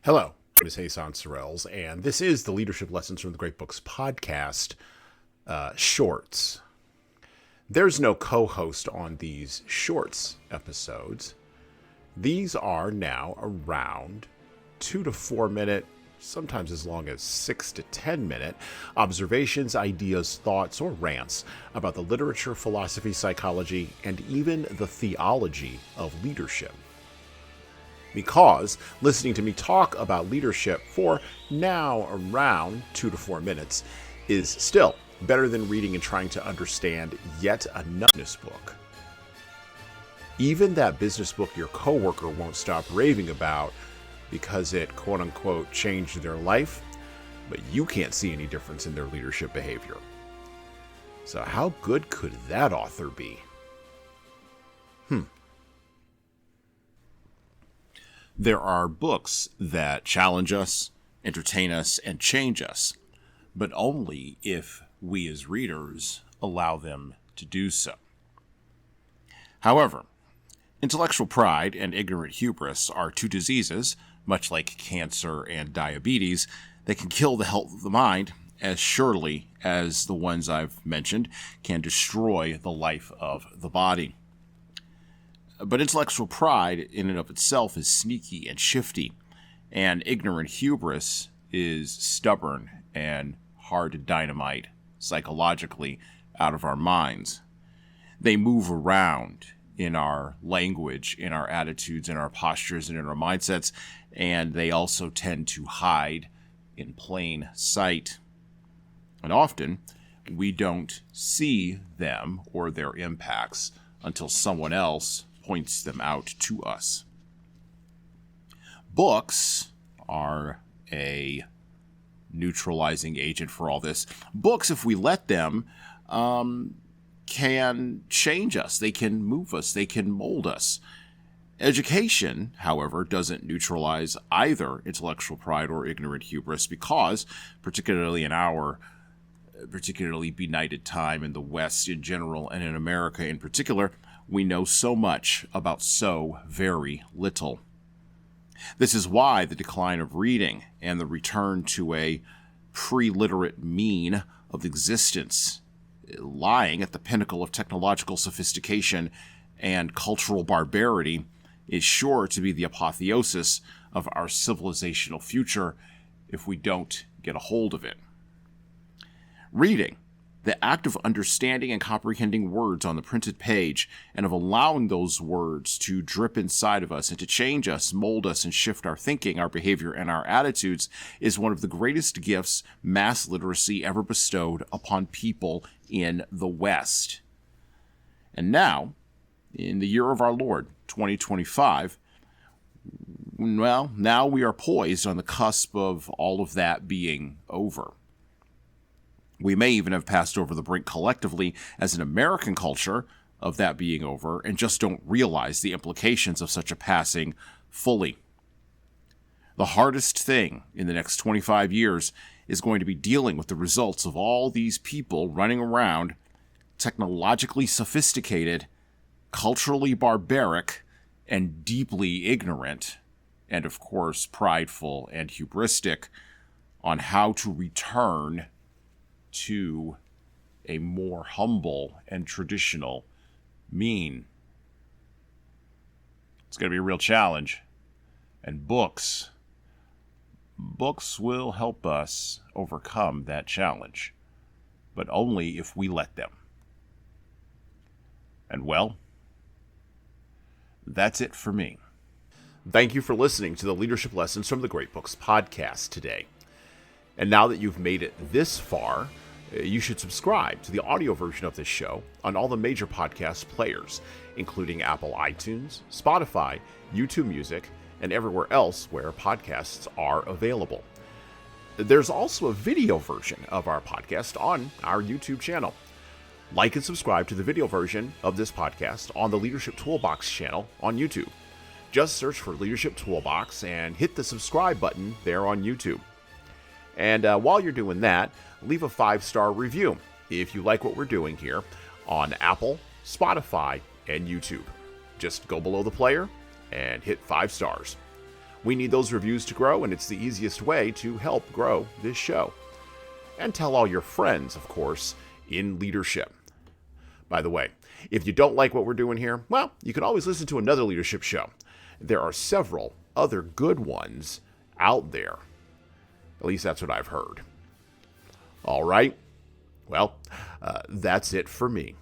Hello, my name is Hassan Sorrells, and this is the Leadership Lessons from the Great Books podcast shorts. There's no co-host on these shorts episodes. These are now around 2 to 4 minute, sometimes as long as 6 to 10 minute observations, ideas, thoughts, or rants about the literature, philosophy, psychology, and even the theology of leadership. Because listening to me talk about leadership for now around 2 to 4 minutes is still better than reading and trying to understand yet another business book. Even that business book your coworker won't stop raving about because it quote-unquote changed their life, but you can't see any difference in their leadership behavior. So how good could that author be? There are books that challenge us, entertain us, and change us, but only if we as readers allow them to do so. However, intellectual pride and ignorant hubris are two diseases, much like cancer and diabetes, that can kill the health of the mind as surely as the ones I've mentioned can destroy the life of the body. But intellectual pride in and of itself is sneaky and shifty, and ignorant hubris is stubborn and hard to dynamite psychologically out of our minds. They move around in our language, in our attitudes, in our postures, and in our mindsets, and they also tend to hide in plain sight. And often, we don't see them or their impacts until someone else points them out to us. Books are a neutralizing agent for all this. Books, if we let them, can change us. They can move us. They can mold us. Education, however, doesn't neutralize either intellectual pride or ignorant hubris because, particularly in our particularly benighted time in the West in general and in America in particular, we know so much about so very little. This is why the decline of reading and the return to a pre-literate mean of existence, lying at the pinnacle of technological sophistication and cultural barbarity, is sure to be the apotheosis of our civilizational future if we don't get a hold of it. Reading, the act of understanding and comprehending words on the printed page and of allowing those words to drip inside of us and to change us, mold us, and shift our thinking, our behavior, and our attitudes is one of the greatest gifts mass literacy ever bestowed upon people in the West. And now, in the year of our Lord, 2025, now we are poised on the cusp of all of that being over. We may even have passed over the brink collectively as an American culture of that being over and just don't realize the implications of such a passing fully. The hardest thing in the next 25 years is going to be dealing with the results of all these people running around, technologically sophisticated, culturally barbaric, and deeply ignorant, and of course prideful and hubristic, on how to return to a more humble and traditional mean. It's going to be a real challenge. And books will help us overcome that challenge, but only if we let them. And well, that's it for me. Thank you for listening to the Leadership Lessons from the Great Books podcast today. And now that you've made it this far, you should subscribe to the audio version of this show on all the major podcast players, including Apple iTunes, Spotify, YouTube Music, and everywhere else where podcasts are available. There's also a video version of our podcast on our YouTube channel. Like and subscribe to the video version of this podcast on the Leadership Toolbox channel on YouTube. Just search for Leadership Toolbox and hit the subscribe button there on YouTube. And while you're doing that, leave a 5-star review if you like what we're doing here on Apple, Spotify, and YouTube. Just go below the player and hit 5 stars. We need those reviews to grow, and it's the easiest way to help grow this show. And tell all your friends, of course, in leadership. By the way, if you don't like what we're doing here, well, you can always listen to another leadership show. There are several other good ones out there. At least that's what I've heard. All right. Well, that's it for me.